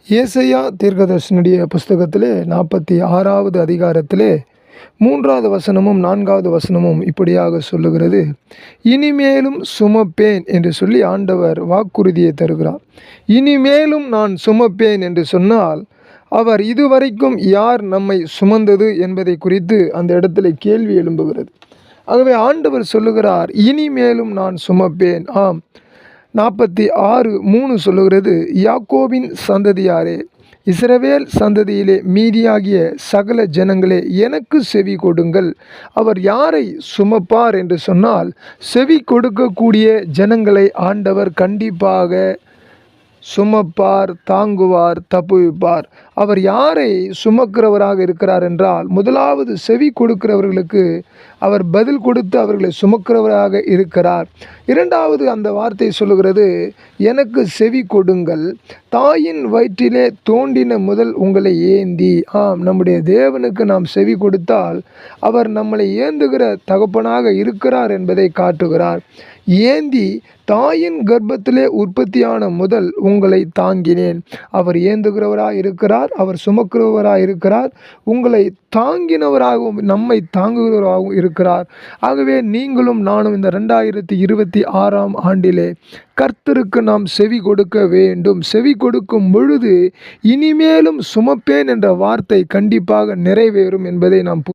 ஏசாயா தீர்க்கதரிசனுடைய புஸ்தகத்திலே 46வது அதிகாரத்திலே 3வது வசனமும் 4வது வசனமும் இப்படியாக சொல்லுகிறது. இனிமேலும் சுமப்பேன் என்று சொல்லி ஆண்டவர் வாக்குறுதியை தருகிறார். இனிமேலும் நான் சுமப்பேன் என்று சொன்னால் அவர் இதுவரைக்கும் யார் நம்மை சுமந்தது என்பதை குறித்து அந்த இடத்துல கேள்வி எழும்புகிறது. ஆகவே ஆண்டவர் சொல்லுகிறார், இனிமேலும் நான் சுமப்பேன். ஆம், 46:3 சொல்லுகிறது, யாக்கோபின் சந்ததியாரே, இஸ்ரவேல் சந்ததியிலே மீதியாகிய சகல ஜனங்களே, எனக்கு செவி கொடுங்கள். அவர் யாரை சுமப்பார் என்று சொன்னால், செவி கொடுக்கக்கூடிய ஜனங்களை ஆண்டவர் கண்டிப்பாக சுமப்பார், தாங்குவார், தப்புவிப்பார். அவர் யாரை சுமக்கிறவராக இருக்கிறார் என்றால், முதலாவது செவி கொடுக்கிறவர்களுக்கு அவர் பதில் கொடுத்து அவர்களை சுமக்கிறவராக இருக்கிறார். இரண்டாவது அந்த வார்த்தை சொல்லுகிறது, எனக்கு செவி கொடுங்கள். தாயின் வயிற்றிலே தோண்டின முதல் உங்களை ஏந்தி. ஆம், நம்முடைய தேவனுக்கு நாம் செவி கொடுத்தால் அவர் நம்மளை ஏந்துகிற தகப்பனாக இருக்கிறார் என்பதை காட்டுகிறார். ஏந்தி தாயின் கர்ப்பத்திலே உற்பத்தியான முதல் உங்களை தாங்கினேன். அவர் ஏந்துகிறவராக இருக்கிறார், அவர் சுமக்கிறவராக இருக்கிறார், உங்களை தாங்கினவராகவும் நம்மை தாங்குகிறவராகவும் இருக்கிறார். ஆகவே நீங்களும் நானும் இந்த 2026ஆம் ஆண்டிலே கர்த்தருக்கு நாம் செவி கொடுக்க வேண்டும். செவி கொடுக்கும் பொழுது இனிமேலும் சுமப்பேன் என்ற வார்த்தை கண்டிப்பாக நிறைவேறும் என்பதை நாம்